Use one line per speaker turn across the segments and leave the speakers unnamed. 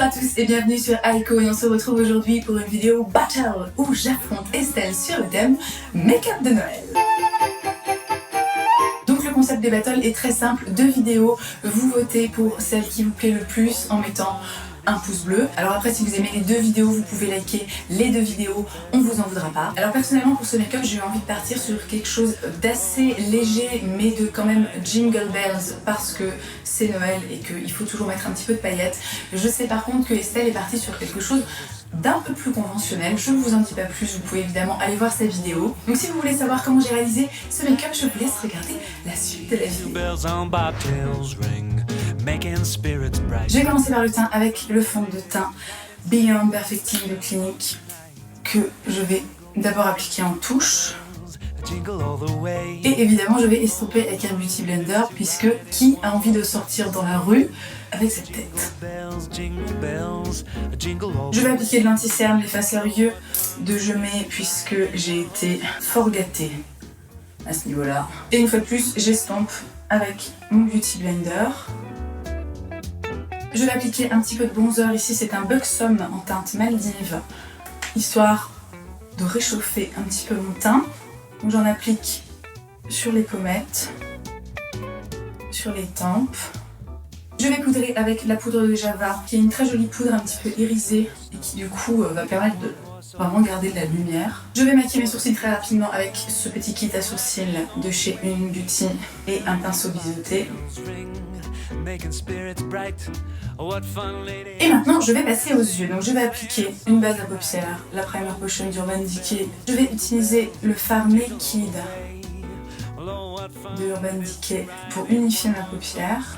Bonjour à tous et bienvenue sur Aiko et on se retrouve aujourd'hui pour une vidéo battle où j'affronte Estelle sur le thème make-up de Noël. Donc le concept des battles est très simple, 2 vidéos, vous votez pour celle qui vous plaît le plus en mettant un pouce bleu. Alors après, si vous aimez les 2 vidéos, vous pouvez liker les 2 vidéos, on vous en voudra pas. Alors personnellement pour ce make-up, j'ai eu envie de partir sur quelque chose d'assez léger mais de quand même jingle bells parce que c'est Noël et qu'il faut toujours mettre un petit peu de paillettes. Je sais par contre que Estelle est partie sur quelque chose d'un peu plus conventionnel, je ne vous en dis pas plus, vous pouvez évidemment aller voir sa vidéo. Donc si vous voulez savoir comment j'ai réalisé ce make-up, je vous laisse regarder la suite de la vidéo. Je vais commencer par le teint avec le fond de teint Beyond Perfecting de Clinique que je vais d'abord appliquer en touche. Et évidemment je vais estomper avec un Beauty Blender puisque qui a envie de sortir dans la rue avec cette tête. Je vais appliquer de l'anti-cerne, l'effaceur yeux de Je mets puisque j'ai été fort gâtée à ce niveau-là. Et une fois de plus j'estompe avec mon Beauty Blender. Je vais appliquer un petit peu de bronzer, ici c'est un Buxom en teinte Maldive, histoire de réchauffer un petit peu mon teint. J'en applique sur les pommettes, sur les tempes. Je vais poudrer avec la poudre de Java, qui est une très jolie poudre un petit peu irisée et qui du coup va permettre de vraiment garder de la lumière. Je vais maquiller mes sourcils très rapidement avec ce petit kit à sourcils de chez Une Beauty et un pinceau biseauté. Et maintenant je vais passer aux yeux, donc je vais appliquer une base à paupières, la Primer Potion d'Urban Decay. Je vais utiliser le fard Naked de Urban Decay pour unifier ma paupière.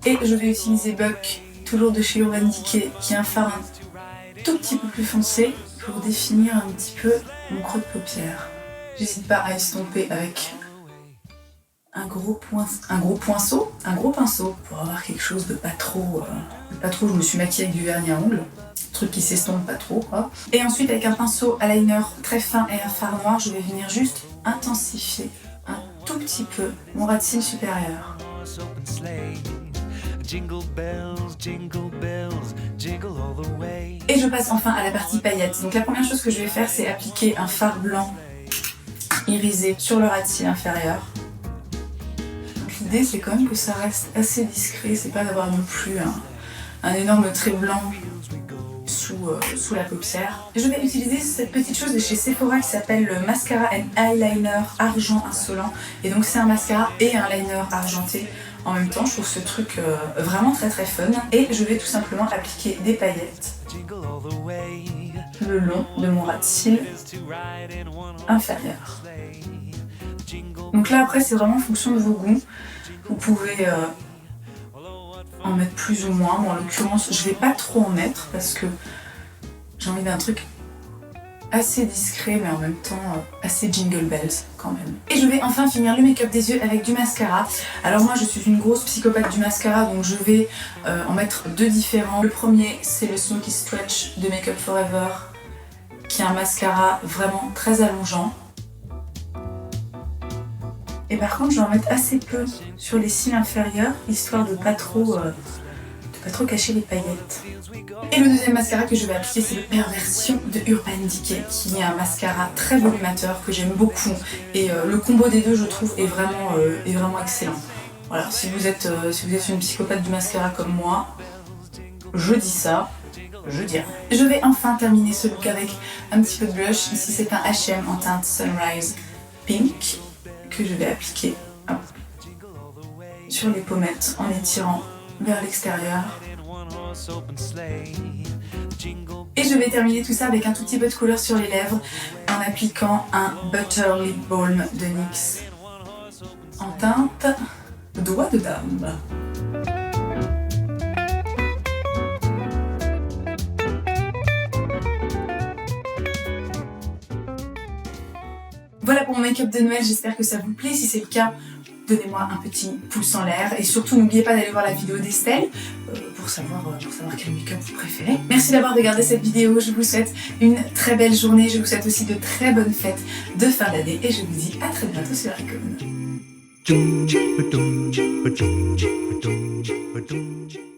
Et je vais utiliser Buck, toujours de chez Urban Decay, qui est un fard un tout petit peu plus foncé pour définir un petit peu mon creux de paupière. J'hésite pas à estomper avec un gros pinceau pour avoir quelque chose de pas trop, je me suis maquillée avec du vernis à ongles, truc qui s'estompe pas trop quoi. Et ensuite avec un pinceau eyeliner très fin et un fard noir, je vais venir juste intensifier un tout petit peu mon ras de cils supérieur. Et je passe enfin à la partie paillettes. Donc la première chose que je vais faire, c'est appliquer un fard blanc irisé sur le ras de cils inférieur. L'idée c'est quand même que ça reste assez discret, c'est pas d'avoir non plus un énorme trait blanc sous la paupière. Et je vais utiliser cette petite chose de chez Sephora qui s'appelle le Mascara and Eyeliner Argent Insolent. Et donc c'est un mascara et un liner argenté en même temps. Je trouve ce truc vraiment très très fun. Et je vais tout simplement appliquer des paillettes le long de mon ras de cils inférieur. Donc là après c'est vraiment en fonction de vos goûts. Vous pouvez en mettre plus ou moins. Bon, en l'occurrence je vais pas trop en mettre parce que j'ai envie d'un truc assez discret mais en même temps assez jingle bells quand même. Et je vais enfin finir le make-up des yeux avec du mascara. Alors moi je suis une grosse psychopathe du mascara donc je vais en mettre 2 différents. Le premier c'est le Smoky Stretch de Make Up Forever qui est un mascara vraiment très allongeant. Et par contre je vais en mettre assez peu sur les cils inférieurs histoire de pas trop cacher les paillettes. Et le deuxième mascara que je vais appliquer c'est le Perversion de Urban Decay qui est un mascara très volumateur que j'aime beaucoup et le combo des deux je trouve est vraiment excellent. Voilà, si vous êtes une psychopathe du mascara comme moi, je dis ça, je dis rien. Je vais enfin terminer ce look avec un petit peu de blush. Ici c'est un H&M en teinte Sunrise Pink que je vais appliquer sur les pommettes en étirant vers l'extérieur. Et je vais terminer tout ça avec un tout petit peu de couleur sur les lèvres en appliquant un Butter Lip Balm de NYX en teinte Doigt de dame. Voilà pour mon make-up de Noël, j'espère que ça vous plaît. Si c'est le cas, donnez-moi un petit pouce en l'air. Et surtout, n'oubliez pas d'aller voir la vidéo d'Estelle pour savoir quel make-up vous préférez. Merci d'avoir regardé cette vidéo. Je vous souhaite une très belle journée. Je vous souhaite aussi de très bonnes fêtes de fin d'année. Et je vous dis à très bientôt sur Icon.
Ba-dum, ba-dum, ba-dum, ba-dum, ba-dum.